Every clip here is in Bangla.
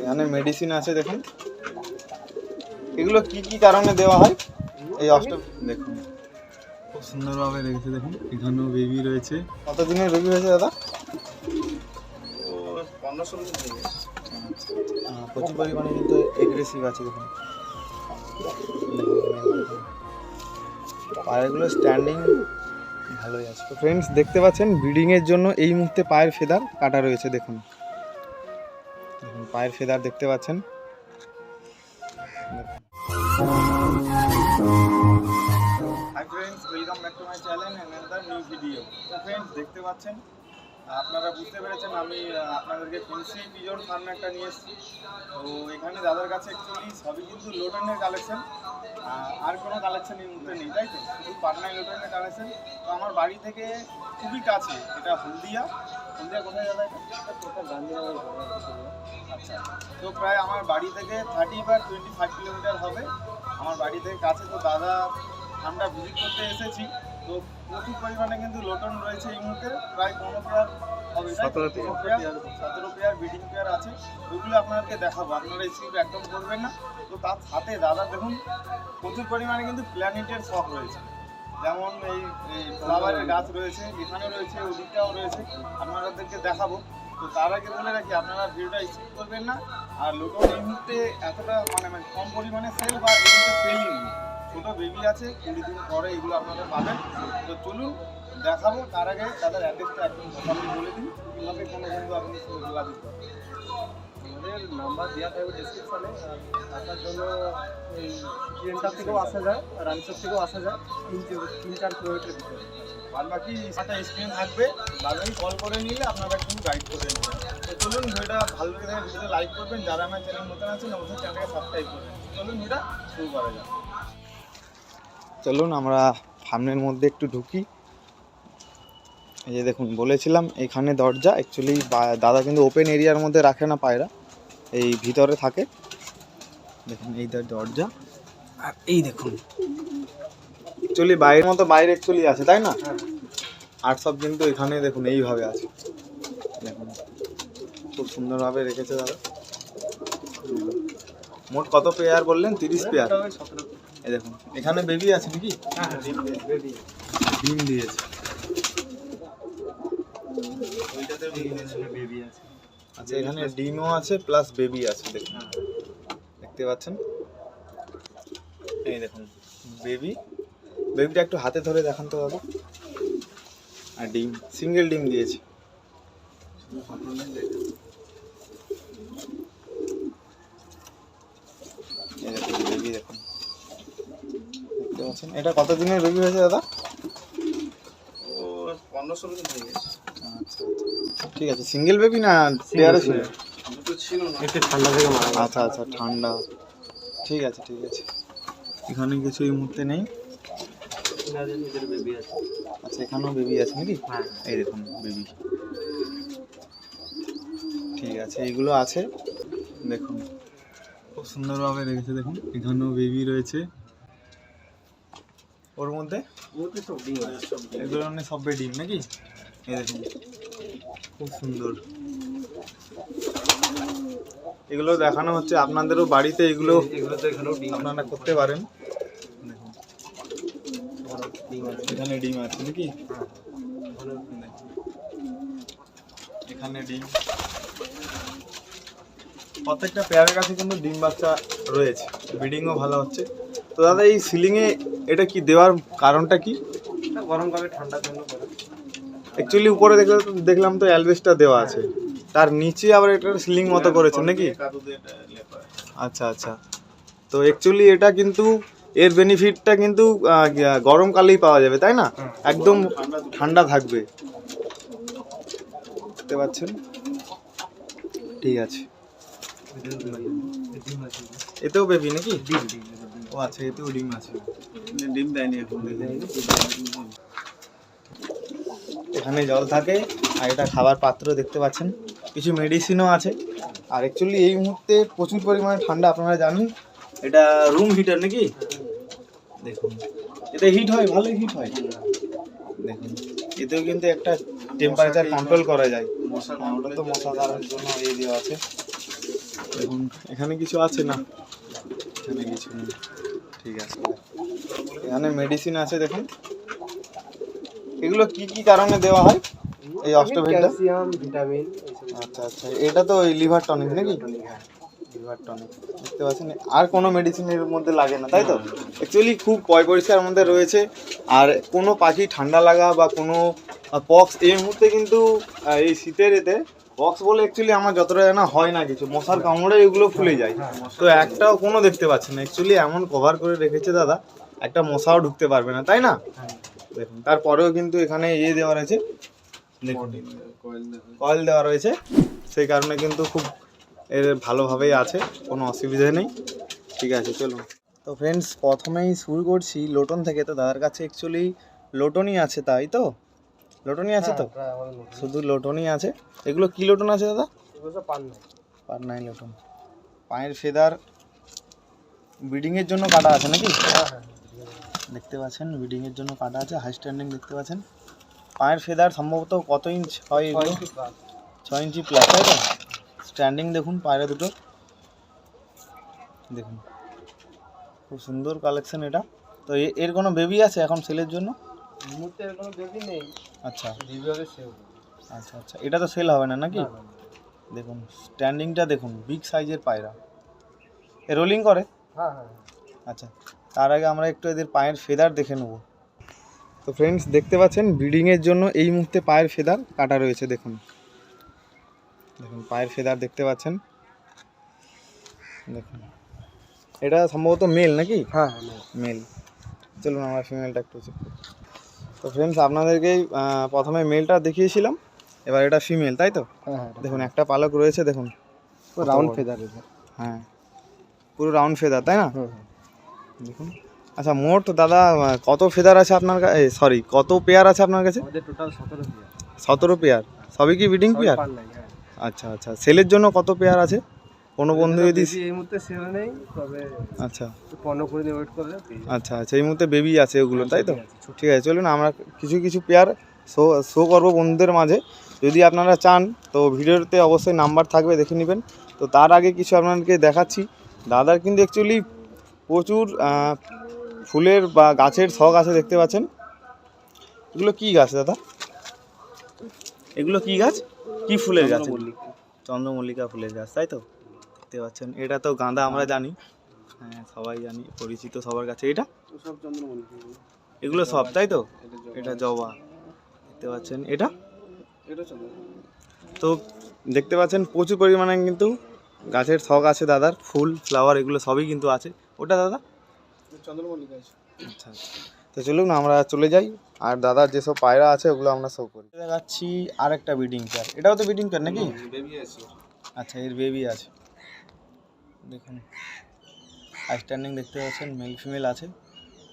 এখানে মেডিসিন আছে দেখুন, এগুলো কি কি কারণে দেওয়া হয় এই অষ্টম দেখুন খুব সুন্দরভাবে রেখেছে দেখুন। এখানেও বেবি রয়েছে। কত দিনের বেবি হয়েছে দাদা? 15-16 দিন হয়ে গেছে। প্রচুর পরিমাণে কিন্তু এগ্রেসিভ আছে দেখুন। পায়েরগুলো স্ট্যান্ডিং ভালোই আছে। তো ফ্রেন্ডস দেখতে পাচ্ছেন ব্রিডিংয়ের জন্য এই মুহূর্তে পায়ের ফেদার কাটা রয়েছে দেখুন। পায়ের ফেদার দেখতে পাচ্ছেন। Hi friends, welcome back to my channel and another new video. তো ফ্রেন্ডস দেখতে পাচ্ছেন, আপনারা বুঝতে পেরেছেন আমি আপনাদেরকে ফেন্সি পিজন ফার্ম একটা নিয়ে এসেছি। তো এখানে দাদার কাছে অ্যাকচুয়ালি সবই কিন্তু লোডনের কালেকশন, আর কোনো কালেকশন এই মুহূর্তে নেই, তাই তো? শুধু পাটনায় লোডনের কালেকশন। তো আমার বাড়ি থেকে খুবই কাছে, এটা হলদিয়া। হলদিয়া কোথায় দাদা? এটা গান্ধীনগর। আচ্ছা, তো প্রায় আমার বাড়ি থেকে 30 বা 25 কিলোমিটার হবে আমার বাড়ি থেকে কাছে। তো দাদা আমরা ভিজিট করতে এসেছি। তো প্রচুর পরিমাণে কিন্তু লোটন রয়েছে এই মুহূর্তে, প্রায় 15 পেয়ার হবে, 17 পেয়ার ব্রিডিং পেয়ার আছে। ওইগুলো আপনাদেরকে দেখাবো, আপনারা স্কিপ একদম করবেন না। তো তার সাথে দাদা দেখুন প্রচুর পরিমাণে কিন্তু প্ল্যানেটের শখ রয়েছে, যেমন এই ফ্লাওয়ারের গাছ রয়েছে, এখানে রয়েছে, ওদিকটাও রয়েছে, আপনাদেরকে দেখাবো। তো তার আগে বলে রাখি, আপনারা ভিডিওটা স্কিপ করবেন না। আর লোটন এই মুহূর্তে এতটা মানে কম পরিমাণে সেল বা এই মুহূর্তে সেলিং নেই। ছোটো বেবি আছে, 20 দিন পরে এগুলো আপনারা পাবেন। তো চলুন দেখাবো। তার আগে তাদের অ্যাড্রেসটা একদম আপনি বলে দিন, কীভাবে কোনো বন্ধু আপনি যোগাযোগ করবেন। আমাদের নাম্বার দেওয়া থাকবে ডেসক্রিপশনে। আসার জন্য এই ট্রেনটার থেকেও আসা যায়, রানিচক থেকেও আসা যায়, 3-4 কিলোমিটার ভিতরে। বাদ বাকি একটা স্ক্রিন থাকবে, দাদাই কল করে নিলে আপনারা একটু গাইড করে নেবেন। তো চলুন, ভিডিওটা ভালো লাগে থাকলে ভিডিওটা লাইক করবেন, যারা আমার চ্যানেল নতুন আছেন অবশ্যই চ্যানেলটাকে সাবস্ক্রাইব করবেন। চলুন ভিডিওটা শুরু করা যাক। চলুন আমরা ফার্মের মধ্যে একটু ঢুকি। এই যে দেখুন, বলেছিলাম এখানে দরজা, অ্যাকচুয়ালি দাদা কিন্তু ওপেন এরিয়ার মধ্যে রাখে না পায়রা, এই ভিতরে থাকে দেখুন। এই দরজা, আর এই দেখুন অ্যাকচুয়ালি বাইরের মতো বাইরে অ্যাকচুয়ালি আছে, তাই না? আর সব কিন্তু এখানে দেখুন এইভাবে আছে দেখুন, খুব সুন্দরভাবে রেখেছে দাদা। মোট কত পেয়ার বললেন? 30 পেয়ার। এই দেখুন এখানে বেবি আছে নাকি? ডিম দিয়েছে, বেবি আছে। আচ্ছা, এখানে ডিমও আছে প্লাস বেবি আছে দেখুন, দেখতে পাচ্ছেন। এই দেখুন বেবিটা একটু হাতে ধরে দেখান তো দাদা। আর ডিম সিঙ্গেল ডিম দিয়েছে। এই দেখুন বেবি দেখুন, দেখতে পাচ্ছেন। এটা কত দিনের বেবি হয়েছে দাদা? 15-16 দিন হয়ে গেছে। আচ্ছা, ঠিক আছে। সিঙ্গেল বেবি না পেয়ারে ছিল? দুটো ছিল না, একটু ঠান্ডা থেকে মারা গেছে। আচ্ছা আচ্ছা, ঠান্ডা, ঠিক আছে ঠিক আছে। এখানে কিছু এই মুহূর্তে নেই। নিজের বেবি আছে। আচ্ছা, এখানেও বেবি আছে নাকি? এই দেখুন বেবি, ঠিক আছে। এইগুলো আছে দেখুন, খুব সুন্দরভাবে রেখেছে দেখুন। এখানেও বেবি রয়েছে, ওর মধ্যে সব ডিম আছে, এগুলো মানে সব ডিম নাকি? এই দেখুন খুব সুন্দর। এগুলো দেখানো হচ্ছে আপনাদেরও বাড়িতে, এগুলো তো এখানেও ডিম আপনারা করতে পারেন। এখানে ডিম আছে নাকি? এখানে ডিম, প্রত্যেকটা পেয়ারের কাছে কিন্তু ডিম বাচ্চা রয়েছে, ব্রিডিংও ভালো হচ্ছে। তো দাদা এই সিলিংয়ে এটা কি দেওয়ার কারণটা কি? গরমকালে ঠান্ডার জন্য করে। অ্যাকচুয়ালি উপরে দেখলাম তো অ্যালবেস্টার দেওয়া আছে, তার নিচে আবার এটা সিলিং মতো করেছে নাকি? আচ্ছা আচ্ছা। তো অ্যাকচুয়ালি এটা কিন্তু এর বেনিফিটটা কিন্তু গরমকালেই পাওয়া যাবে, তাই না? একদম ঠান্ডা থাকবে, দেখতে পাচ্ছেন। ঠিক আছে, এতেও বেবি নাকি? ও আচ্ছা, এতেও ডিম আছে, ডিম দেয়নি এখন। এখানে জল থাকে, আর এটা খাবার পাত্র দেখতে পাচ্ছেন, কিছু মেডিসিনও আছে। আর অ্যাকচুয়ালি এই মুহূর্তে প্রচুর পরিমাণে ঠান্ডা, আপনারা জানেন। এটা রুম হিটার নাকি? দেখুন এতে হিট হয়, ভালোই হিট হয় দেখুন। এতেও কিন্তু একটা টেম্পারেচার কন্ট্রোল করা যায়। ওটা তো মশা তাড়ানোর জন্য এই দেওয়া আছে। দেখুন এখানে কিছু আছে না, এখানে কিছু নেই, ঠিক আছে। এখানে মেডিসিন আছে দেখুন, এগুলো কি কি কারণে দেওয়া হয় এই অস্টোভেটটা? Calcium, vitamin. আচ্ছা আচ্ছা, এটা তো ওই লিভার টনিক নাকি? লিভার টনিক দেখতে পাচ্ছেন। আর কোনো মেডিসিনের মধ্যে লাগে না তাই তো? অ্যাকচুয়ালি খুব পরিষ্কার মধ্যে রয়েছে। আর কোনো পাখি ঠান্ডা লাগা বা কোনো পক্স এই মুহূর্তে কিন্তু এই শীতের এতে পক্স বলে অ্যাকচুয়ালি আমার যতটা জানা হয় না কিছু, মশার কামড়ে এগুলো ফুলে যায়। তো একটাও কোনো দেখতে পাচ্ছি না, অ্যাকচুয়ালি এমন কভার করে রেখেছে দাদা, একটা মশাও ঢুকতে পারবে না, তাই না? দেখুন তারপরেও কিন্তু এখানে ইয়ে দেওয়া রয়েছে, দেখুন কয়েল দেওয়া রয়েছে, সেই কারণে কিন্তু খুব এর ভালোভাবেই আছে, কোনো অসুবিধা নেই। ঠিক আছে চলুন। তো ফ্রেন্ডস প্রথমেই শুরু করছি লোটন থেকে। তো দাদার কাছে অ্যাকচুয়ালি লোটনই আছে, তাই তো? লোটনই আছে তো, শুধু লোটনই আছে। এগুলো কি লোটন আছে দাদা? পান্নাই লোটন। পায়ের ফেদার ব্রিডিংয়ের জন্য কাটা আছে নাকি? দেখতে পাচ্ছেন ব্রিডিংয়ের জন্য কাটা আছে, হাই স্ট্যান্ডিং দেখতে পাচ্ছেন। পায়ের ফেদার সম্ভবত কত ইঞ্চ হয় এগুলো? 6 ইঞ্চি প্লাস, তাই তো? স্ট্যান্ডিং দেখুন পায়রা দুটো, দেখুন খুব সুন্দর কালেকশন এটা। তো এর কোনো বেবি আছে এখন সেলের জন্য? এই মুহূর্তে এর কোনো বেবি নেই। আচ্ছা যেভাবে সেল। আচ্ছা আচ্ছা, এটা তো সেল হবে না নাকি? দেখুন স্ট্যান্ডিংটা দেখুন, বিগ সাইজের পায়রা। এ রোলিং করে? হ্যাঁ হ্যাঁ। আচ্ছা, তার আগে আমরা একটু এদের পায়ের ফেদার দেখে নেব। তো ফ্রেন্ডস দেখতে পাচ্ছেন ব্রিডিংয়ের জন্য এই মুহূর্তে পায়ের ফেদার কাটা রয়েছে, দেখুন দেখুন পায়ের ফেদার দেখতে পাচ্ছেন, দেখুন এটা সম্ভবত মেল নাকি? হ্যাঁ মেল। চলুন আমরা ফিমেলটা একটু চেক করি। তো ফ্রেন্ডস আপনাদেরকেই প্রথমে মেলটা দেখিয়েছিলাম, এবার এটা ফিমেল, তাই তো? হ্যাঁ। দেখুন একটা পালক রয়েছে, দেখুন রাউন্ড ফেদার এটা। হ্যাঁ পুরো রাউন্ড ফেদার, তাই না? হুম। দেখুন। আচ্ছা মোট দাদা কত ফেদার আছে আপনার কাছে, সরি কত পেয়ার আছে আপনার কাছে? আমাদের টোটাল 17 পেয়ার। 17 পেয়ার, সবই কি ব্রিডিং পেয়ার? আচ্ছা আচ্ছা, সেলের জন্য কত পেয়ার আছে? কোনো বন্ধু যদি এই মুহূর্তে সেল নেই, তবে আচ্ছা 15 করে দিয়ে ওয়েট করলে আচ্ছা আচ্ছা, এই মুহূর্তে বেবি আছে ওগুলো, তাই তো? ঠিক আছে চলুন আমরা কিছু কিছু পেয়ার শো করবো বন্ধুদের মাঝে। যদি আপনারা চান তো ভিডিওতে অবশ্যই নাম্বার থাকবে, দেখে নেবেন। তো তার আগে কিছু আপনাদেরকে দেখাচ্ছি। দাদার কিন্তু অ্যাকচুয়ালি প্রচুর ফুলের বা গাছের শখ আছে, দেখতে পাচ্ছেন। এগুলো কি গাছ দাদা? এগুলো কি গাছ, কি ফুলের গাছ? চন্দ্রমল্লিকা ফুলের গাছ, তাই তো? দেখতে পাচ্ছেন এটা তো গাঁদা, আমরা জানি, হ্যাঁ সবাই জানি, পরিচিত সবার কাছে। এটা সব চন্দ্রমল্লিকা, এগুলো সব, তাই তো? এটা জবা দেখতে পাচ্ছেন, এটা তো দেখতে পাচ্ছেন প্রচুর পরিমাণে কিন্তু গাছের শখ আছে দাদার, ফুল ফ্লাওয়ার এগুলো সবই কিন্তু আছে। ওটা দাদা চন্দ্রমল্লিকা আছে। আচ্ছা আচ্ছা, তো চলুন আমরা চলে যাই, আর দাদার যেসব পায়রা আছে ওগুলো আমরা শো করি। দেখাচ্ছি আর একটা ব্রিডিং পেয়ার, এটাও তো ব্রিডিং পেয়ার নাকি? বেবি আছে। আচ্ছা এর বেবি আছে, দেখুন হাই স্ট্যান্ডিং দেখতে পাচ্ছেন, মেল ফিমেল আছে।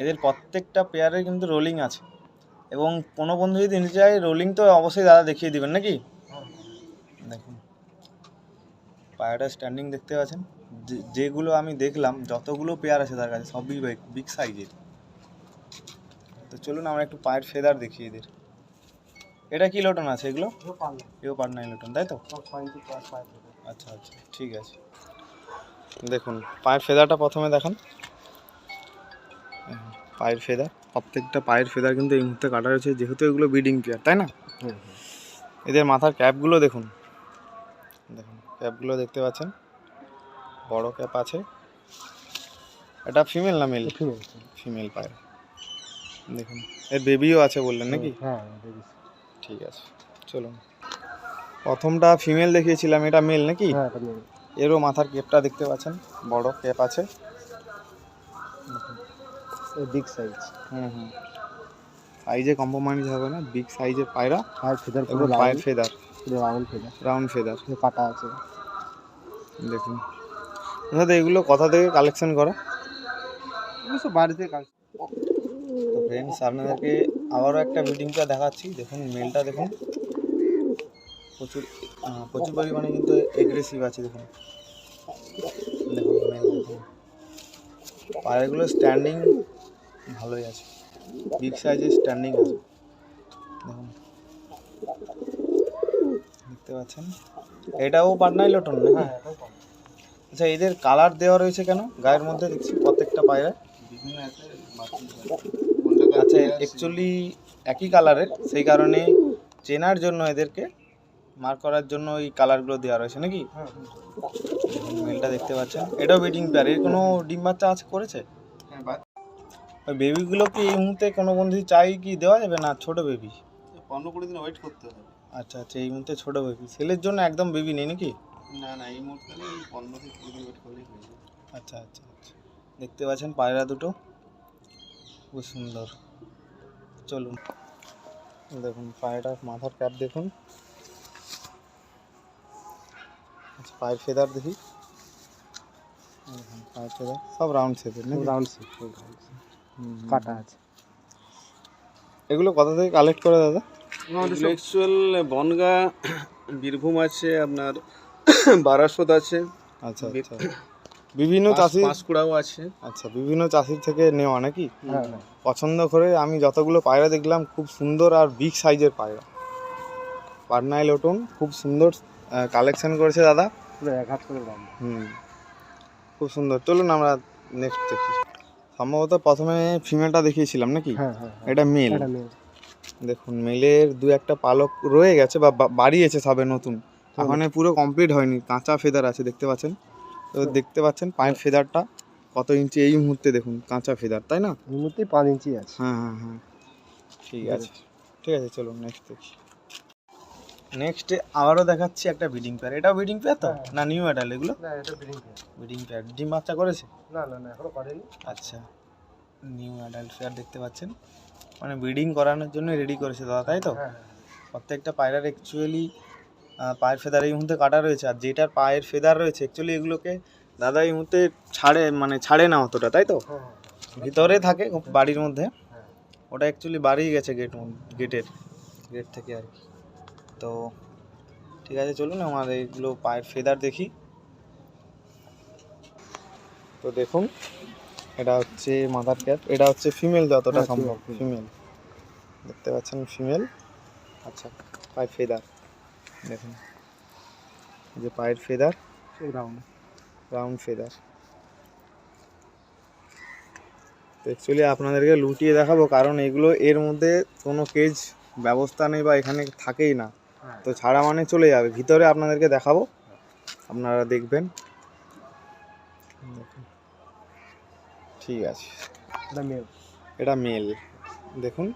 এদের প্রত্যেকটা পেয়ারে কিন্তু রোলিং আছে, এবং কোনো বন্ধু যদি নিতে চায় রোলিং তো অবশ্যই দাদা দেখিয়ে দিবেন নাকি? দেখুন পায়রাটা স্ট্যান্ডিং দেখতে পাচ্ছেন, যেগুলো আমি দেখলাম যতগুলো পেয়ার আছে তার কাছে সবই বিগ সাইজের। তো চলুন আমরা একটু পায়ের ফেদার দেখি এদের। এটা কি লোটন আছে এগুলো? এও পান্নাই লোটন, তাই তো? আচ্ছা আচ্ছা ঠিক আছে। দেখুন পায়ের ফেদারটা প্রথমে দেখান, পায়ের ফেদার, প্রত্যেকটা পায়ের ফেদার কিন্তু এই মুহূর্তে কাটা রয়েছে, যেহেতু এগুলো ব্রিডিং পেয়ার, তাই না? এদের মাথার ক্যাপগুলো দেখুন, দেখুন ক্যাপগুলো দেখতে পাচ্ছেন, বড় ক্যাপ আছে। এটা ফিমেল না মেল? ফিমেল পায়রা। দেখুন এর বেবিও আছে বললেন নাকি? হ্যাঁ ঠিক আছে চলুন। প্রথমটা ফিমেল দেখিয়েছিলাম, এটা মেল নাকি? হ্যাঁ এটা মেল। এরও মাথার ক্যাপটা দেখতে পাচ্ছেন, বড় ক্যাপ আছে, বিগ সাইজ। হুম সাইজে কম্প্রোমাইজ হবে না, বিগ সাইজের পায়রা। পায়ের ফেদার এবং পায়ের ফেদার রাউন্ড ফেদার কাটা আছে, দেখুন। দাদা এগুলো কোথা থেকে কালেকশন করা? সব বাড়িতে কাজ। তো ফ্রেন্ডস আপনাদেরকে আবারও একটা ব্রিডিংটা দেখাচ্ছি, দেখুন মেলটা দেখুন প্রচুর প্রচুর পরিমাণে কিন্তু এগ্রেসিভ আছে, দেখুন দেখুন মেল দেখুন, পায়রাগুলো স্ট্যান্ডিং ভালোই আছে, বিগ সাইজের স্ট্যান্ডিং আছে, দেখুন দেখতে পাচ্ছেন। এটাও পাটনাই লোটন না? হ্যাঁ আচ্ছা, এদের কালার দেওয়া রয়েছে কেন গায়ের মধ্যে দেখছি প্রত্যেকটা পায়রা? বিভিন্ন আছে কোনটা আচ্ছা, অ্যাকচুয়ালি একই কালারের, সেই কারণে চেনার জন্য এদেরকে মার্ক করার জন্য এই কালারগুলো দেওয়া রয়েছে নাকি? মেলটা দেখতে পাচ্ছেন, এটাও ব্রিডিং পেয়ার। এর কোনো ডিম বাচ্চা আছে করেছে? হ্যাঁ বাদ ওই বেবিগুলো কি এই মুহূর্তে কোনো বন্ধু চাই কি দেওয়া যাবে না ছোট বেবি? 15-20 দিন ওয়েট করতে হবে। আচ্ছা আচ্ছা, এই মুহূর্তে ছোট বেবি, সেলের জন্য একদম বেবি নেই নাকি? না না এই মুহূর্তে নেই, 15-20 দিন ওয়েট করলেই হয়ে যাবে। আচ্ছা আচ্ছা আচ্ছা, দেখতে পাচ্ছেন পায়রা দুটো খুব সুন্দর। চলুন দেখুন পায়রাটার মাথার ক্যাপ দেখুন। আচ্ছা, পায়ের ফেদার দেখি। দেখুন, পায়ের ফেদার সব রাউন্ড শেপের নাকি? রাউন্ড কাটা আছে। এগুলো কোথা থেকে কালেক্ট করে দাদা? অ্যাকচুয়াল বনগা, বীরভূম আছে, আপনার বারাসত আছে, আচ্ছা আচ্ছা, বিভিন্ন চাষি, পাঁশকুড়াও আছে। আচ্ছা বিভিন্ন চাষির থেকে নেওয়া নাকি? হ্যাঁ পছন্দ করে আমি যতগুলো পায়রা দেখলাম খুব সুন্দর আর বিগ সাইজের পায়রা। পাটনায় লোটন খুব সুন্দর কালেকশন করেছে দাদা। পুরো 1 হাত করে দাম। খুব সুন্দর। চলুন আমরা নেক্সট দেখি। সম্ভবত প্রথমে ফিমেলটা দেখিয়েছিলাম নাকি? হ্যাঁ এটা মেল। এটা মেল। দেখুন মেলের দু একটা পালক রয়ে গেছে বা বাড়িয়েছে সবে নতুন, এখন পুরো কমপ্লিট হয়নি, কাঁচা ফেদার আছে দেখতে পাচ্ছেন। তো দেখতে পাচ্ছেন পায়ের ফেদারটা কত ইঞ্চি এই মুহূর্তে, দেখুন কাঁচা ফেদার, তাই না? এই মুহূর্তে 5 ইঞ্চি আছে। হ্যাঁ, ঠিক আছে ঠিক আছে, চলুন নেক্সট দেখি। নেক্সটে আবারও দেখাচ্ছি একটা ব্রিডিং পেয়ার। এটাও ব্রিডিং পেয়ার তো না নিউ অ্যাডাল্ট? এগুলো না এটা ব্রিডিং পেয়ার। Breeding pair. ডিম বাচ্চা করেছে? না এখনো করেনি। আচ্ছা, নিউ অ্যাডাল্ট পেয়ার দেখতে পাচ্ছেন, মানে ব্রিডিং করানোর জন্য রেডি করেছে দাদা, তাই তো? হ্যাঁ প্রত্যেকটা পায়রার অ্যাকচুয়ালি পায়ের ফেদার এই মুহূর্তে কাটা রয়েছে, আর যেটার পায়ের ফেদার রয়েছে অ্যাকচুয়ালি এগুলোকে দাদা এই মুহূর্তে ছাড়ে না অতটা, তাই তো? ভিতরে থাকে বাড়ির মধ্যে, ওটা অ্যাকচুয়ালি বাড়িয়ে গেছে গেট থেকে আর কি। তো ঠিক আছে, চলুন আমার এইগুলো পায়ের ফেদার দেখি। তো দেখুন এটা হচ্ছে মাথার ক্যাপ, এটা হচ্ছে ফিমেল যতটা সম্ভব, ফিমেল দেখতে পাচ্ছেন ফিমেল। আচ্ছা, পায়ের ফেদার দেখুন, এই যে পায়ের ফেদার রাউন্ড ফেদার। তো অ্যাকচুয়ালি আপনাদেরকে লুটিয়ে দেখাবো, কারণ এগুলো এর মধ্যে কোনো কেজ ব্যবস্থা নেই বা এখানে থাকেই না, তো ছাড়া মানে চলে যাবে। ভিতরে আপনাদেরকে দেখাবো, আপনারা দেখবেন। দেখুন ঠিক আছে, এটা মেল দেখুন,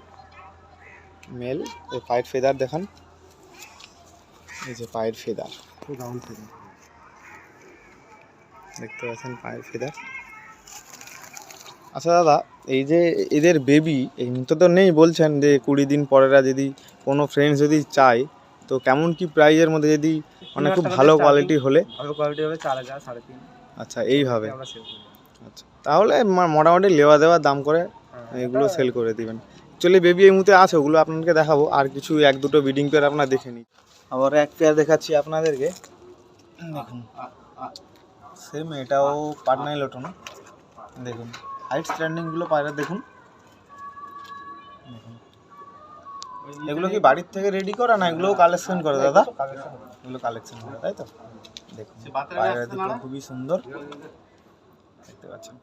মেল। এই পায়ের ফেদার দেখান, এই যে পায়ের ফেদার রাউন্ড ফেদার দেখতে পাচ্ছেন, পায়ের ফেদার। আচ্ছা দাদা, এই যে এদের বেবি এই মুহূর্তে তো নেই বলছেন, যে 20 দিন পরেরা যদি কোনো ফ্রেন্ডস যদি চায়, তো কেমন কি প্রাইজের মধ্যে, যদি মানে খুব ভালো কোয়ালিটি হলে? 4000 3.5। আচ্ছা এইভাবে, আচ্ছা তাহলে মোটামুটি লেওয়া দেওয়া দাম করে এগুলো সেল করে দিবেন। অ্যাকচুয়ালি বেবি এই মুহূর্তে আছে, ওগুলো আপনাদেরকে দেখাবো, আর কিছু 1-2 ব্রিডিং পেয়ার আপনারা দেখে নিন। আবার এক পেয়ার দেখাচ্ছি আপনাদেরকে, দেখুন সেম এটাও পাটনাই লোটন। দেখুন হাইট স্ট্যান্ডিংগুলো পায়রা দেখুন। এগুলো কি বাড়ির থেকে রেডি করা না এগুলোও কালেকশন করে দাদা? এগুলো কালেকশন করে, তাই তো? দেখুন পায়রা দুটো খুবই সুন্দর দেখতে পাচ্ছেন।